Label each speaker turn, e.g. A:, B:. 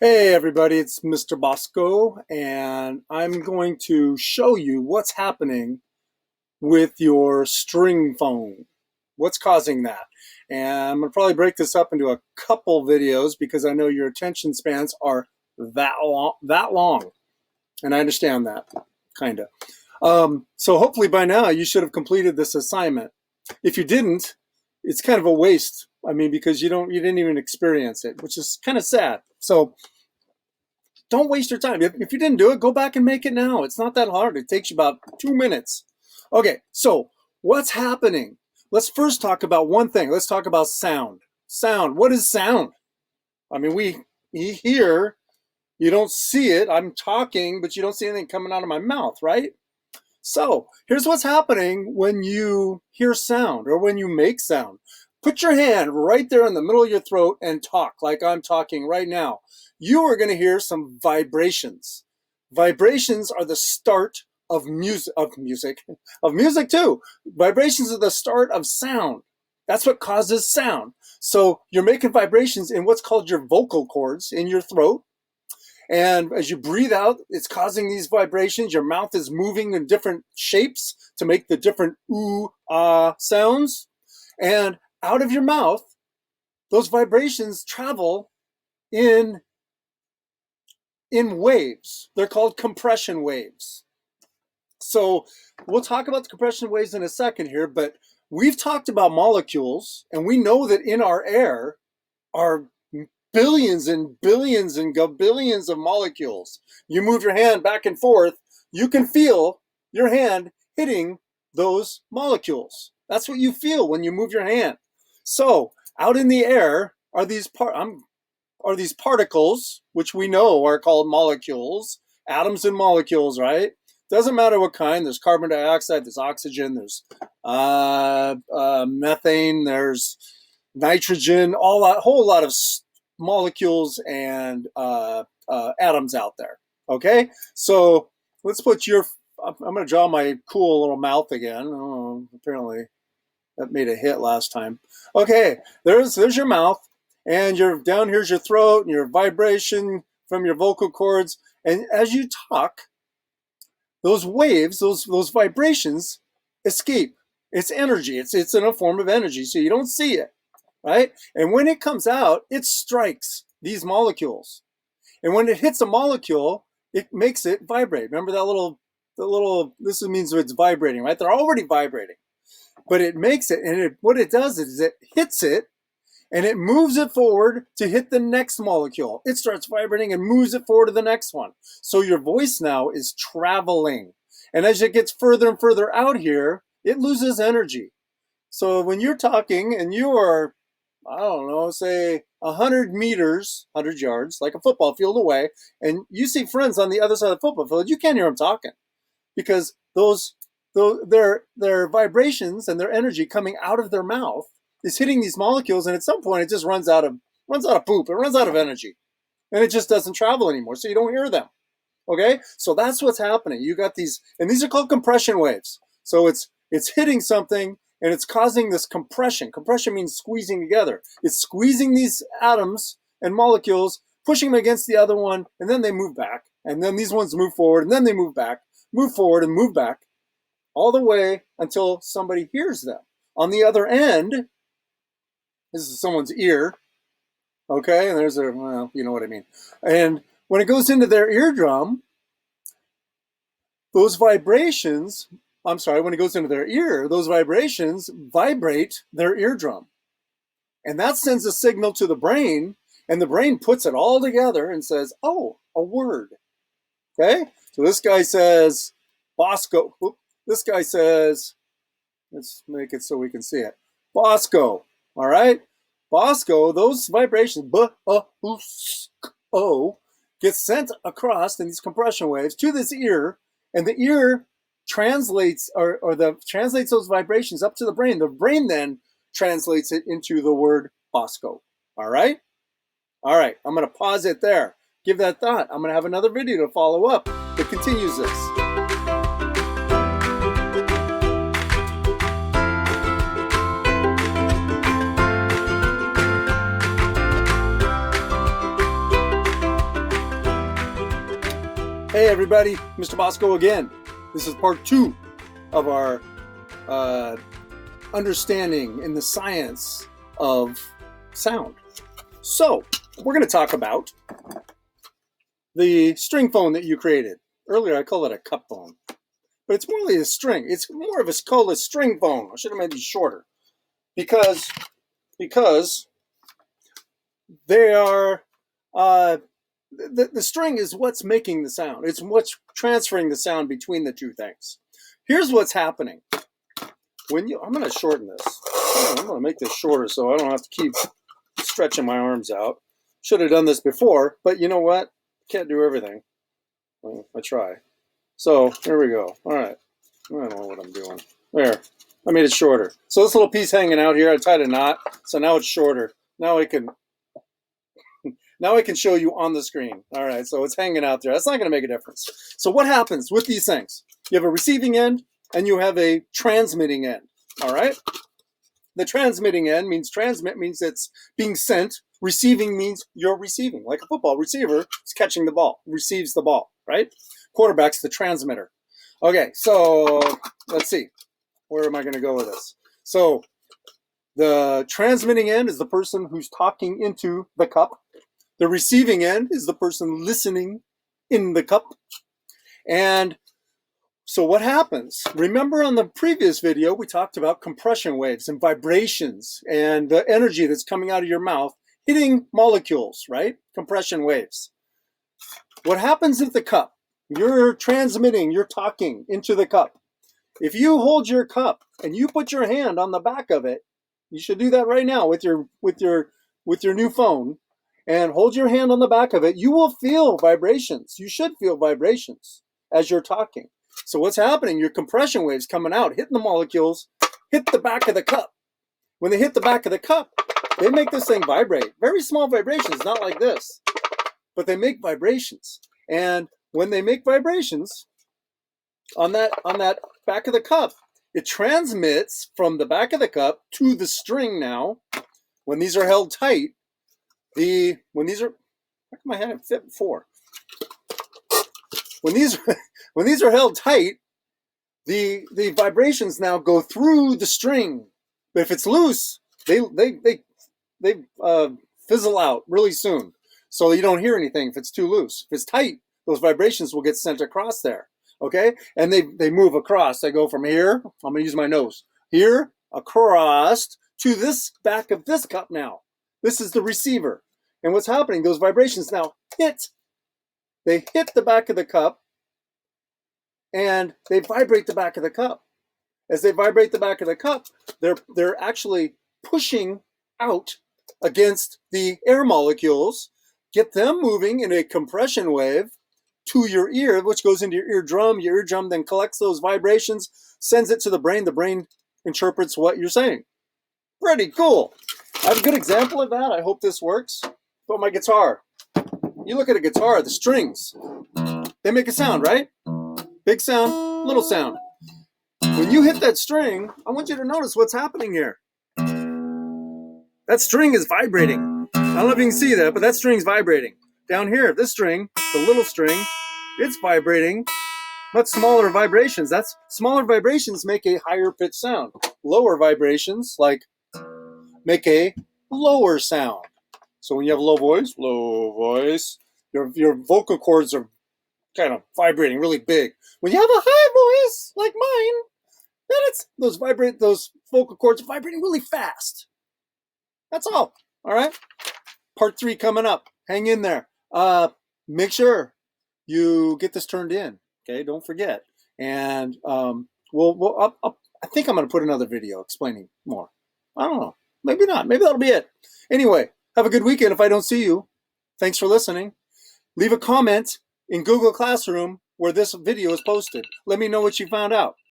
A: Hey everybody, it's Mr. Bosco, and I'm going to show you what's happening with your string phone. What's causing that? And I'm going to probably break this up into a couple videos because I know your attention spans are that long, and I understand that, kind of. So hopefully by now you should have completed this assignment. If you didn't, it's kind of a waste. I mean, because you didn't even experience it, which is kind of sad. So don't waste your time. If you didn't do it, go back and make it now. It's not that hard. It takes you about 2 minutes. Okay, so what's happening? Let's first talk about one thing. Let's talk about sound. Sound. What is sound? I mean, we hear, you don't see it. I'm talking, but you don't see anything coming out of my mouth, right? So here's what's happening when you hear sound or when you make sound. Put your hand right there in the middle of your throat and talk like I'm talking right now. You are going to hear some vibrations. Vibrations are the start of music too. Vibrations are the start of sound. That's what causes sound. So you're making vibrations in what's called your vocal cords in your throat. And as you breathe out, it's causing these vibrations. Your mouth is moving in different shapes to make the different ooh, ah sounds. And out of your mouth, those vibrations travel in waves. They're called compression waves. So we'll talk about the compression waves in a second here, but we've talked about molecules, and we know that in our air are billions and billions and billions of molecules. You move your hand back and forth, you can feel your hand hitting those molecules. That's what you feel when you move your hand. So out in the air are these particles, which we know are called molecules, atoms and molecules, right? Doesn't matter what kind. There's carbon dioxide, there's oxygen, there's methane, there's nitrogen, whole lot of molecules and atoms out there. Okay, so let's put I'm going to draw my cool little mouth again. Oh, apparently that made a hit last time. Okay, there's your mouth, and you're down here's your throat and your vibration from your vocal cords. And as you talk, those waves, those vibrations escape. It's energy. It's in a form of energy, so you don't see it, right? And when it comes out, it strikes these molecules. And when it hits a molecule, it makes it vibrate. Remember that this means it's vibrating, right? They're already vibrating. But it makes it, and what it does is it hits it, and it moves it forward to hit the next molecule. It starts vibrating and moves it forward to the next one. So your voice now is traveling. And as it gets further and further out here, it loses energy. So when you're talking and you are, I don't know, say 100 meters, 100 yards, like a football field away, and you see friends on the other side of the football field, you can't hear them talking because their vibrations and their energy coming out of their mouth is hitting these molecules, and at some point it just runs out of poop. It runs out of energy, and it just doesn't travel anymore. So you don't hear them. Okay, so that's what's happening. You got these, and these are called compression waves. So it's hitting something, and it's causing this compression. Compression means squeezing together. It's squeezing these atoms and molecules, pushing them against the other one, and then they move back. And then these ones move forward, and then they move back, move forward, and move back, all the way until somebody hears them. On the other end, this is someone's ear, okay? And well, you know what I mean. And when it goes into their eardrum, those vibrations, when it goes into their ear, those vibrations vibrate their eardrum. And that sends a signal to the brain, and the brain puts it all together and says, oh, a word, okay? So this guy says, Bosco. This guy says, let's make it so we can see it, Bosco. All right, Bosco, those vibrations, get sent across in these compression waves to this ear, and the ear translates translates those vibrations up to the brain. The brain then translates it into the word Bosco. All right, I'm going to pause it there. Give that thought. I'm going to have another video to follow up that continues this. Hey everybody, Mr. Bosco again. This is part 2 of our understanding in the science of sound. So, we're going to talk about the string phone that you created. Earlier I called it a cup phone, but it's more like a string. It's more of a string phone. I should have made these shorter because they are the string is what's making the sound. It's what's transferring the sound between the two things. Here's what's happening. I'm going to shorten this. I'm going to make this shorter so I don't have to keep stretching my arms out. Should have done this before, but you know what? Can't do everything. Well, I try. So here we go. All right. I don't know what I'm doing. There. I made it shorter. So this little piece hanging out here, I tied a knot. So now it's shorter. Now I can show you on the screen. All right, so it's hanging out there. That's not going to make a difference. So what happens with these things? You have a receiving end and you have a transmitting end. All right? The transmitting end means transmit means it's being sent. Receiving means you're receiving. Like a football receiver is catching the ball, receives the ball, right? Quarterback's the transmitter. Okay, so let's see. Where am I going to go with this? So the transmitting end is the person who's talking into the cup. The receiving end is the person listening in the cup. And so what happens? Remember on the previous video, we talked about compression waves and vibrations and the energy that's coming out of your mouth hitting molecules, right? Compression waves. What happens if the cup, you're transmitting, you're talking into the cup. If you hold your cup and you put your hand on the back of it, you should do that right now with your new phone, and hold your hand on the back of it, you will feel vibrations. You should feel vibrations as you're talking. So what's happening? Your compression waves coming out, hitting the molecules, hit the back of the cup. When they hit the back of the cup, they make this thing vibrate. Very small vibrations, not like this, but they make vibrations. And when they make vibrations on that back of the cup, it transmits from the back of the cup to the string now. When these are held tight, when these are held tight, the vibrations now go through the string. But if it's loose, they fizzle out really soon. So you don't hear anything if it's too loose. If it's tight, those vibrations will get sent across there. Okay? And they move across. They go from here, I'm gonna use my nose, here, across to this back of this cup now. This is the receiver. And what's happening, those vibrations now hit the back of the cup and they vibrate the back of the cup. As they vibrate the back of the cup, they're actually pushing out against the air molecules, get them moving in a compression wave to your ear, which goes into your eardrum. Your eardrum then collects those vibrations, sends it to the brain. The brain interprets what you're saying. Pretty cool. I have a good example of that. I hope this works. But my guitar. You look at a guitar, the strings, they make a sound, right? Big sound, little sound. When you hit that string, I want you to notice what's happening here. That string is vibrating. I don't know if you can see that, but that string's vibrating. Down here, this string, the little string, it's vibrating. Much smaller vibrations. That's smaller vibrations make a higher pitch sound. Lower vibrations, like, make a lower sound. So when you have low voice, your vocal cords are kind of vibrating really big. When you have a high voice like mine, then those vocal cords are vibrating really fast. That's all. All right. Part 3 coming up. Hang in there. Make sure you get this turned in. Okay, don't forget. And I think I'm going to put another video explaining more. I don't know. Maybe not. Maybe that'll be it. Anyway, have a good weekend if I don't see you. Thanks for listening. Leave a comment in Google Classroom where this video is posted. Let me know what you found out.